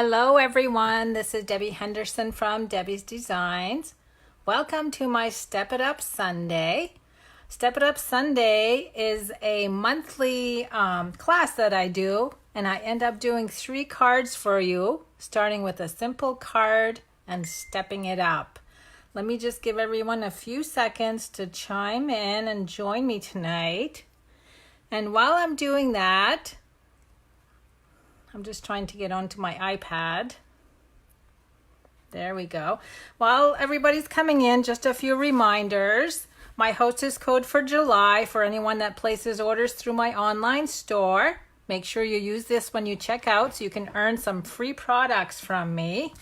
Hello everyone, this is Debbie Henderson from Debbie's Designs. Welcome to my Step It Up Sunday. Step It Up Sunday is a monthly class that I do, and I end up doing 3 cards for you, starting with a simple card and stepping it up. Let me just give everyone a few seconds to chime in and join me tonight. And while I'm doing that, I'm just trying to get onto my iPad. There we go. While everybody's coming in, just a few reminders. My hostess code for July for anyone that places orders through my online store. Make sure you use this when you check out so you can earn some free products from me.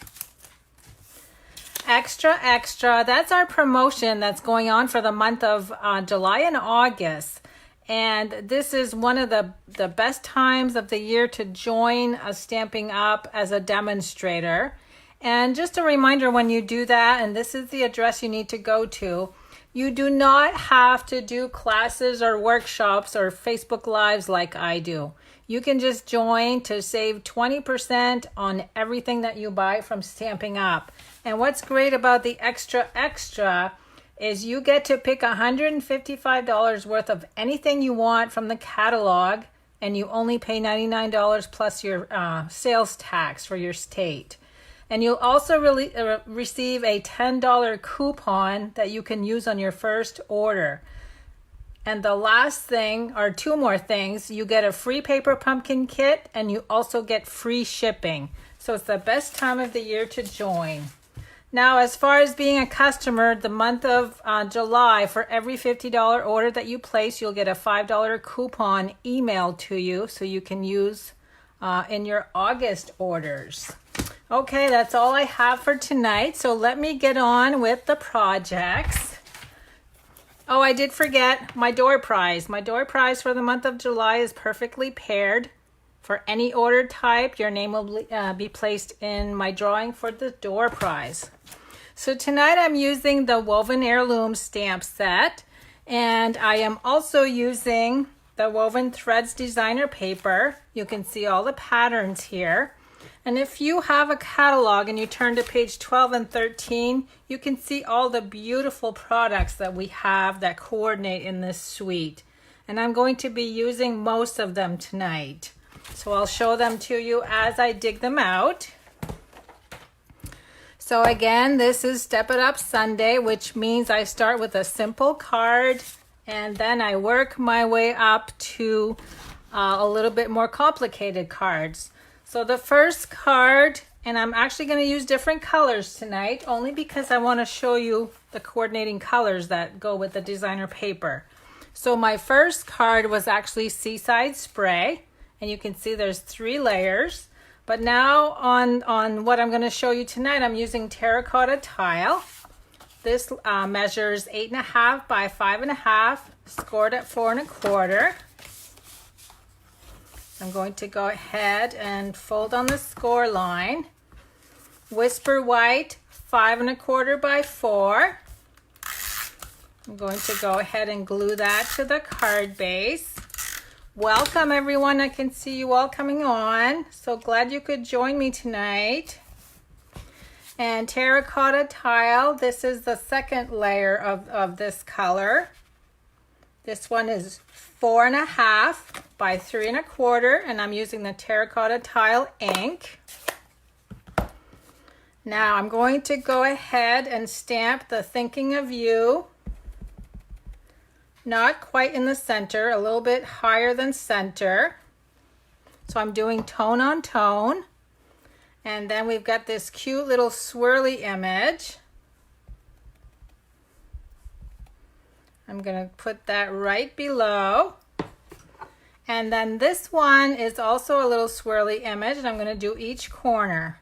Extra, extra. That's our promotion that's going on for the month of July and August. And this is one of the best times of the year to join a Stampin' Up as a demonstrator. And just a reminder when you do that, and this is the address you need to go to, you do not have to do classes or workshops or Facebook Lives like I do. You can just join to save 20% on everything that you buy from Stampin' Up. And what's great about the extra extra is you get to pick $155 worth of anything you want from the catalog, and you only pay $99 plus your sales tax for your state. And you'll also receive a $10 coupon that you can use on your first order. And the last thing, or 2 more things, you get a free paper pumpkin kit, and you also get free shipping. So it's the best time of the year to join. Now, as far as being a customer, the month of July, for every $50 order that you place, you'll get a $5 coupon emailed to you so you can use in your August orders. Okay, that's all I have for tonight. So let me get on with the projects. Oh, I did forget my door prize. My door prize for the month of July is perfectly paired. For any order type, your name will be placed in my drawing for the door prize. So tonight I'm using the Woven Heirloom stamp set, and I am also using the Woven Threads designer paper. You can see all the patterns here. And if you have a catalog and you turn to page 12 and 13, you can see all the beautiful products that we have that coordinate in this suite. And I'm going to be using most of them tonight. So I'll show them to you as I dig them out. So again, this is Step It Up Sunday, which means I start with a simple card and then I work my way up to a little bit more complicated cards. So the first card, and I'm actually going to use different colors tonight only because I want to show you the coordinating colors that go with the designer paper. So my first card was actually Seaside Spray. And you can see there's 3 layers. But now on what I'm going to show you tonight, I'm using terracotta tile. This measures 8.5 by 5.5, scored at 4 1/4. I'm going to go ahead and fold on the score line. Whisper white, 5 1/4 by 4. I'm going to go ahead and glue that to the card base. Welcome everyone, I can see you all coming on. So glad you could join me tonight. And terracotta tile, this is the second layer of this color. This one is 4.5 by 3 1/4, and I'm using the terracotta tile ink. Now I'm going to go ahead and stamp the Thinking of You. Not quite in the center, a little bit higher than center. So I'm doing tone on tone. And then we've got this cute little swirly image. I'm going to put that right below. And then this one is also a little swirly image, and I'm going to do each corner.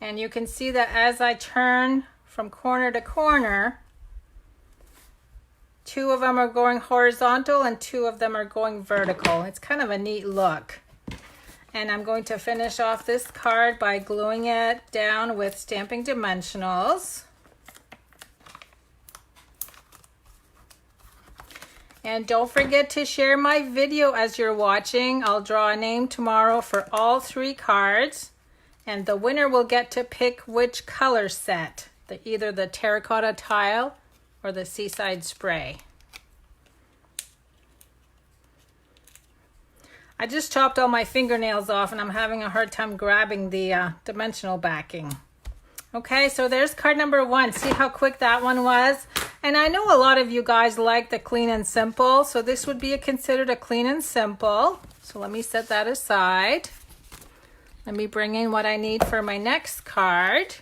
And you can see that as I turn from corner to corner, 2 of them are going horizontal and 2 of them are going vertical. It's kind of a neat look. And I'm going to finish off this card by gluing it down with Stampin' Dimensionals. And don't forget to share my video as you're watching. I'll draw a name tomorrow for all 3 cards. And the winner will get to pick which color set, either the terracotta tile or the seaside spray. I just chopped all my fingernails off and I'm having a hard time grabbing the dimensional backing. Okay, so there's card number 1. See how quick that one was? And I know a lot of you guys like the clean and simple, so this would be considered a clean and simple. So let me set that aside. Let me bring in what I need for my next card.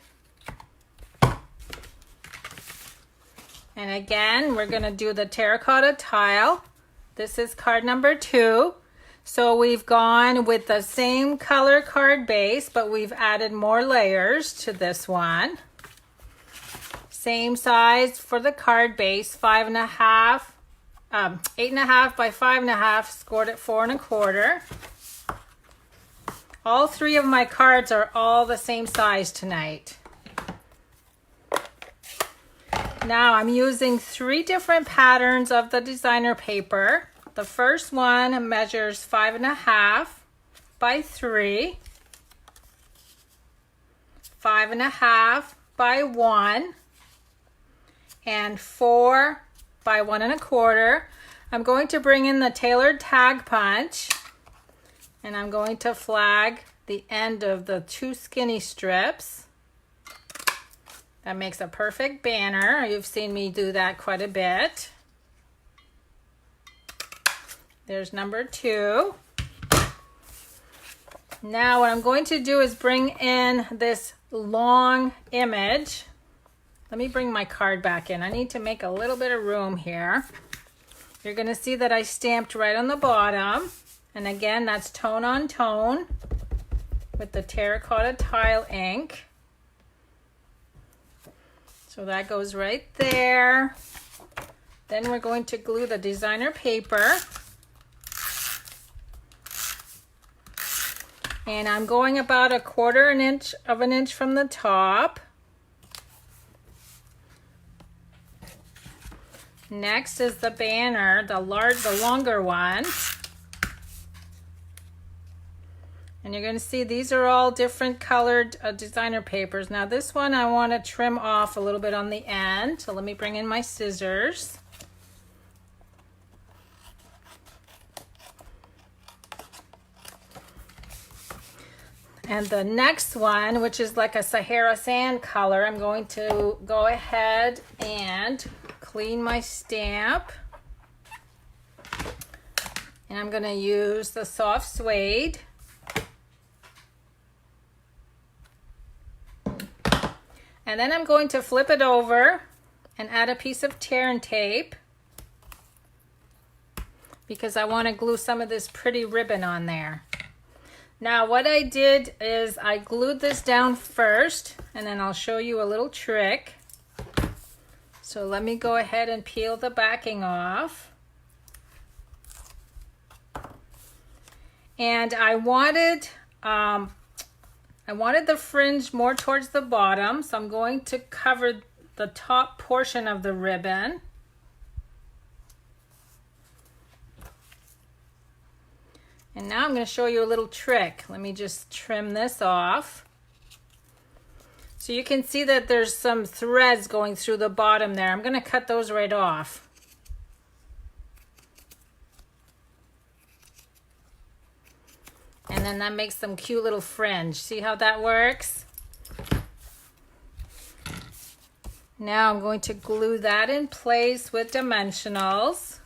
And again, we're going to do the terracotta tile. This is card number 2. So we've gone with the same color card base, but we've added more layers to this one. Same size for the card base, 8.5 by 5.5, scored at 4 1/4. All 3 of my cards are all the same size tonight. Now I'm using 3 different patterns of the designer paper. The first one measures 5.5 by 3, 5.5 by 1, and 4 by 1 1/4. I'm going to bring in the tailored tag punch, and I'm going to flag the end of the 2 skinny strips. That makes a perfect banner. You've seen me do that quite a bit. There's number 2. Now what I'm going to do is bring in this long image. Let me bring my card back in. I need to make a little bit of room here. You're going to see that I stamped right on the bottom. And again, that's tone on tone with the terracotta tile ink. So that goes right there. Then we're going to glue the designer paper. And I'm going about 1/4 inch of an inch from the top. Next is the banner, the longer one. And you're going to see these are all different colored designer papers. Now this one I want to trim off a little bit on the end. So let me bring in my scissors. And the next one, which is like a Sahara sand color, I'm going to go ahead and clean my stamp. And I'm going to use the soft suede. And then I'm going to flip it over and add a piece of tear and tape because I want to glue some of this pretty ribbon on there. Now what I did is I glued this down first, and then I'll show you a little trick. So let me go ahead and peel the backing off. And I wanted the fringe more towards the bottom, so I'm going to cover the top portion of the ribbon. And now I'm going to show you a little trick. Let me just trim this off. So you can see that there's some threads going through the bottom there. I'm going to cut those right off. And then that makes some cute little fringe. See how that works? Now I'm going to glue that in place with dimensionals.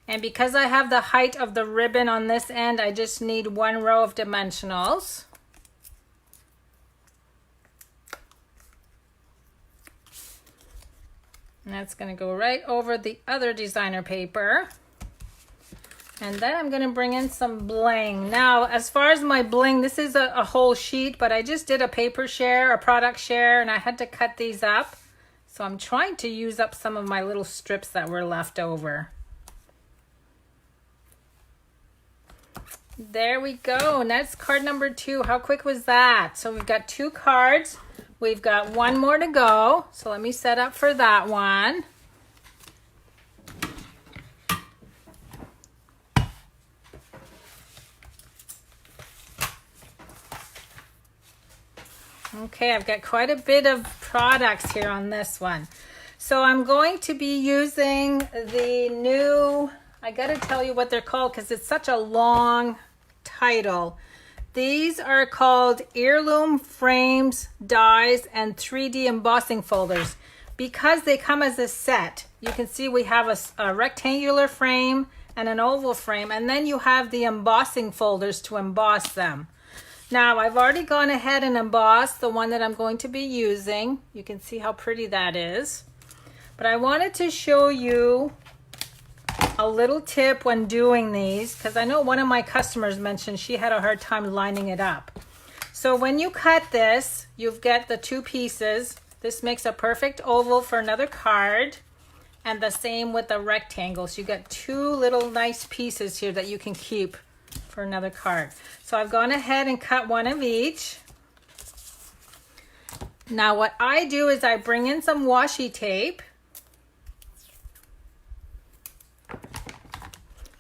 And because I have the height of the ribbon on this end, I just need 1 row of dimensionals. And that's going to go right over the other designer paper. And then I'm going to bring in some bling. Now, as far as my bling, this is a whole sheet, but I just did a paper share, a product share, and I had to cut these up. So I'm trying to use up some of my little strips that were left over. There we go. And that's card number 2. How quick was that? So we've got 2 cards. We've got 1 more to go. So let me set up for that one. Okay, I've got quite a bit of products here on this one. So I'm going to be using the new, I gotta tell you what they're called because it's such a long title. These are called heirloom frames, dies, and 3D embossing folders. Because they come as a set, you can see we have a rectangular frame and an oval frame, and then you have the embossing folders to emboss them. Now, I've already gone ahead and embossed the one that I'm going to be using. You can see how pretty that is. But I wanted to show you a little tip when doing these, because I know one of my customers mentioned she had a hard time lining it up. So when you cut this, you've got the two pieces. This makes a perfect oval for another card, and the same with the rectangle. So you got two little nice pieces here that you can keep for another card. So I've gone ahead and cut one of each. Now what I do is I bring in some washi tape.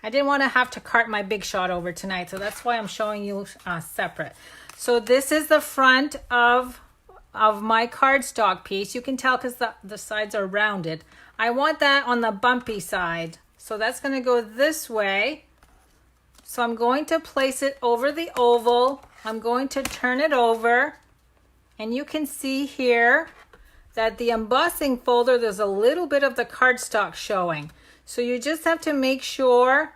I didn't want to have to cart my big shot over tonight, so that's why I'm showing you separate. So this is the front of my cardstock piece. You can tell because the sides are rounded. I want that on the bumpy side. So that's going to go this way. So I'm going to place it over the oval. I'm going to turn it over. And you can see here that the embossing folder, there's a little bit of the cardstock showing. So you just have to make sure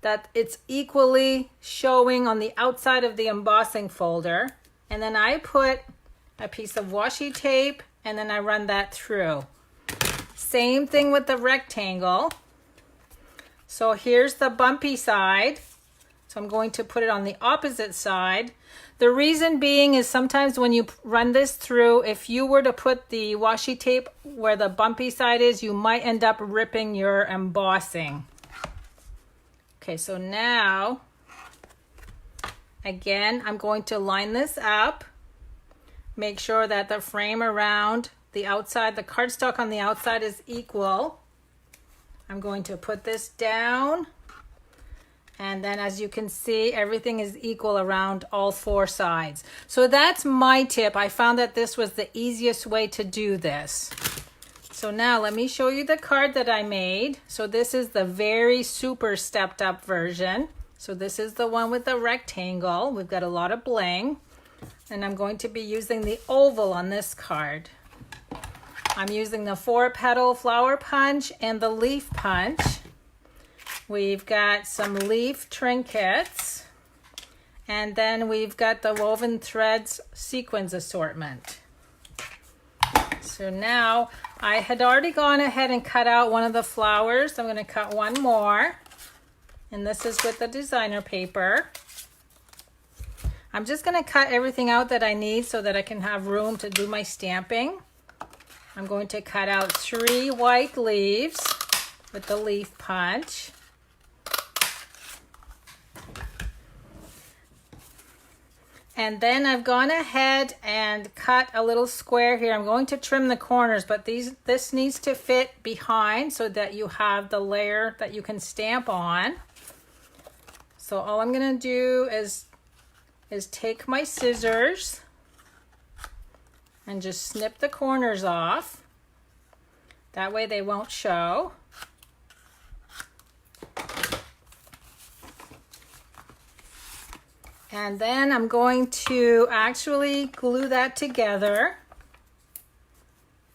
that it's equally showing on the outside of the embossing folder. And then I put a piece of washi tape and then I run that through. Same thing with the rectangle. So here's the bumpy side. So I'm going to put it on the opposite side. The reason being is sometimes when you run this through, if you were to put the washi tape where the bumpy side is, you might end up ripping your embossing. Okay, so now, again, I'm going to line this up. Make sure that the frame around the outside, the cardstock on the outside is equal. I'm going to put this down. And then as you can see, everything is equal around all four sides. So that's my tip. I found that this was the easiest way to do this. So now let me show you the card that I made. So this is the very super stepped up version. So this is the one with the rectangle. We've got a lot of bling. And I'm going to be using the oval on this card. I'm using the 4-petal flower punch and the leaf punch. We've got some leaf trinkets, and then we've got the woven threads sequins assortment. So now I had already gone ahead and cut out one of the flowers. I'm going to cut one more, and this is with the designer paper. I'm just going to cut everything out that I need so that I can have room to do my stamping. I'm going to cut out 3 white leaves with the leaf punch. And then I've gone ahead and cut a little square here. I'm going to trim the corners, but this needs to fit behind so that you have the layer that you can stamp on. So all I'm going to do is take my scissors and just snip the corners off. That way they won't show. And then I'm going to actually glue that together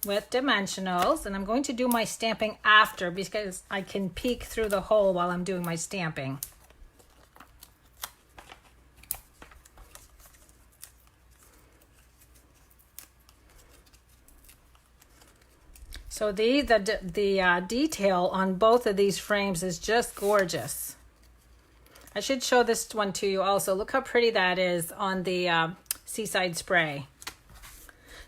with dimensionals. And I'm going to do my stamping after because I can peek through the hole while I'm doing my stamping. So the detail on both of these frames is just gorgeous. I should show this one to you also. Look how pretty that is on the Seaside Spray.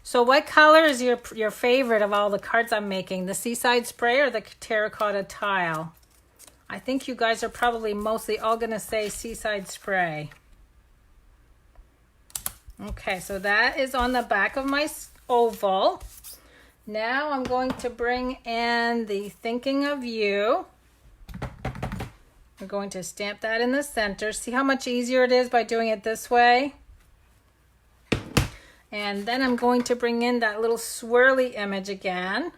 So what color is your favorite of all the cards I'm making? The Seaside Spray or the terracotta tile? I think you guys are probably mostly all going to say Seaside Spray. Okay, so that is on the back of my oval. Now I'm going to bring in the Thinking of You. We're going to stamp that in the center. See how much easier it is by doing it this way? And then I'm going to bring in that little swirly image again.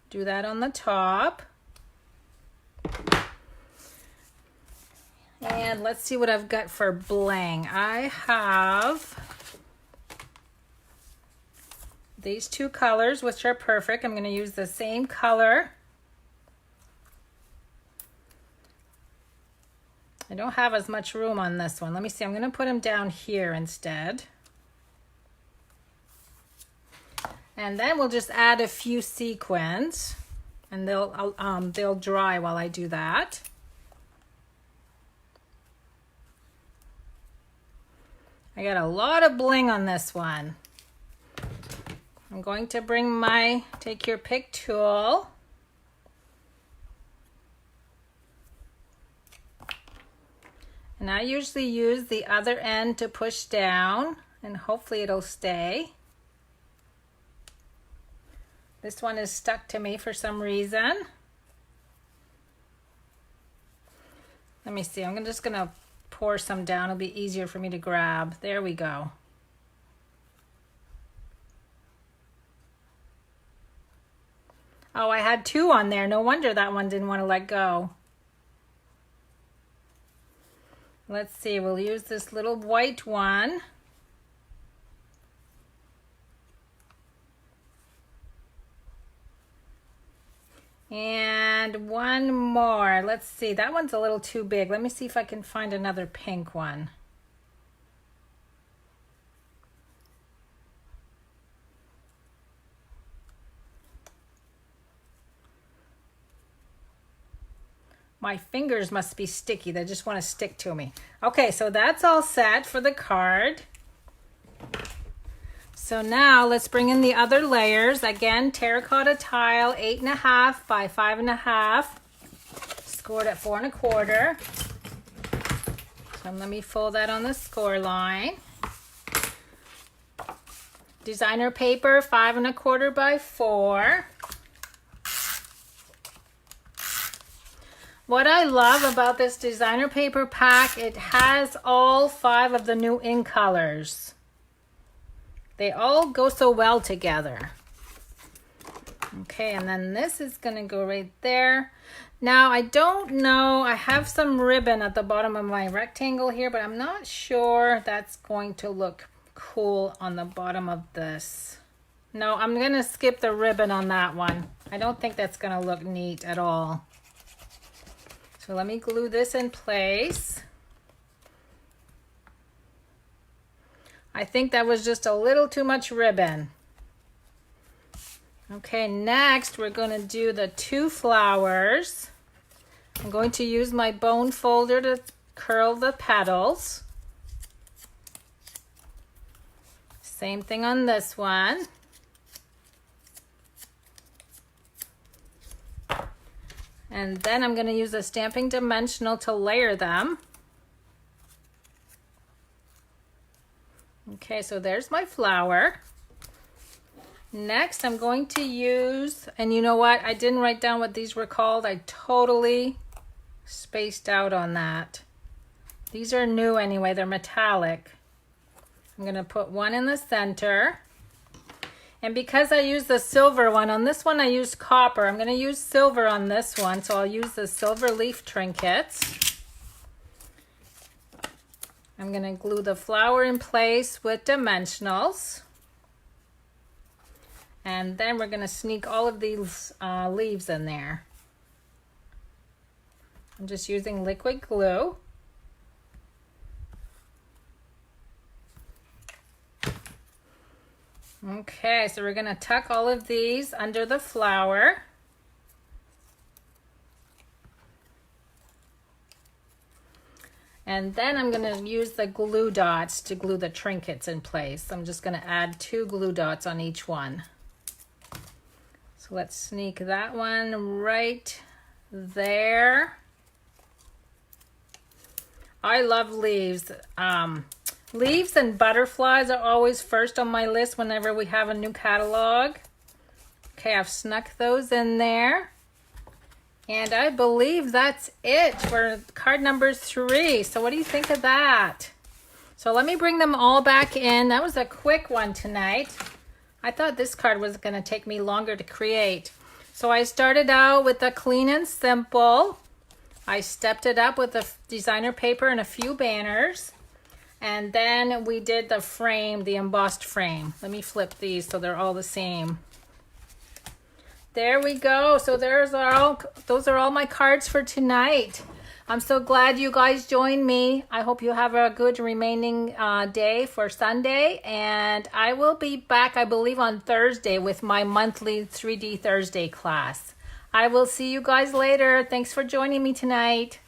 Do that on the top. And let's see what I've got for bling. I have these two colors, which are perfect. I'm going to use the same color. I don't have as much room on this one. Let me see. I'm going to put them down here instead. And then we'll just add a few sequins, and they'll dry while I do that. I got a lot of bling on this one. I'm going to bring my take your pick tool. And I usually use the other end to push down, and hopefully it'll stay. This one is stuck to me for some reason. Let me see, I'm just gonna pour some down. It'll be easier for me to grab. There we go. Oh, I had two on there. No wonder that one didn't want to let go. Let's see, we'll use this little white one. And one more. Let's see, that one's a little too big. Let me see if I can find another pink one. My fingers must be sticky. They just want to stick to me. Okay, so that's all set for the card. So now let's bring in the other layers. Again, terracotta tile, 8.5 by 5.5, scored at 4 1/4. So let me fold that on the score line. Designer paper, 5 1/4 by 4. What I love about this designer paper pack, it has all 5 of the new in colors. They all go so well together. Okay, and then this is going to go right there. Now, I don't know, I have some ribbon at the bottom of my rectangle here, but I'm not sure that's going to look cool on the bottom of this. No, I'm going to skip the ribbon on that one. I don't think that's going to look neat at all. So let me glue this in place. I think that was just a little too much ribbon. Okay, next we're going to do the 2 flowers. I'm going to use my bone folder to curl the petals. Same thing on this one. And then I'm going to use a stamping dimensional to layer them. Okay, so there's my flower. Next, I'm going to use, and you know what? I didn't write down what these were called. I totally spaced out on that. These are new anyway. They're metallic. I'm going to put one in the center. And because I used the silver one, on this one I used copper. I'm going to use silver on this one, so I'll use the silver leaf trinkets. I'm going to glue the flower in place with dimensionals. And then we're going to sneak all of these leaves in there. I'm just using liquid glue. Okay, so we're going to tuck all of these under the flower. And then I'm going to use the glue dots to glue the trinkets in place. I'm just going to add 2 glue dots on each one. So let's sneak that one right there. I love leaves. Leaves and butterflies are always first on my list whenever we have a new catalog. Okay, I've snuck those in there. And I believe that's it for card number 3. So what do you think of that? So let me bring them all back in. That was a quick one tonight. I thought this card was going to take me longer to create. So I started out with the clean and simple. I stepped it up with the designer paper and a few banners. And then we did the frame, the embossed frame. Let me flip these so they're all the same. There we go. So those are all my cards for tonight. I'm so glad you guys joined me. I hope you have a good remaining day for Sunday. And I will be back, I believe, on Thursday with my monthly 3D Thursday class. I will see you guys later. Thanks for joining me tonight.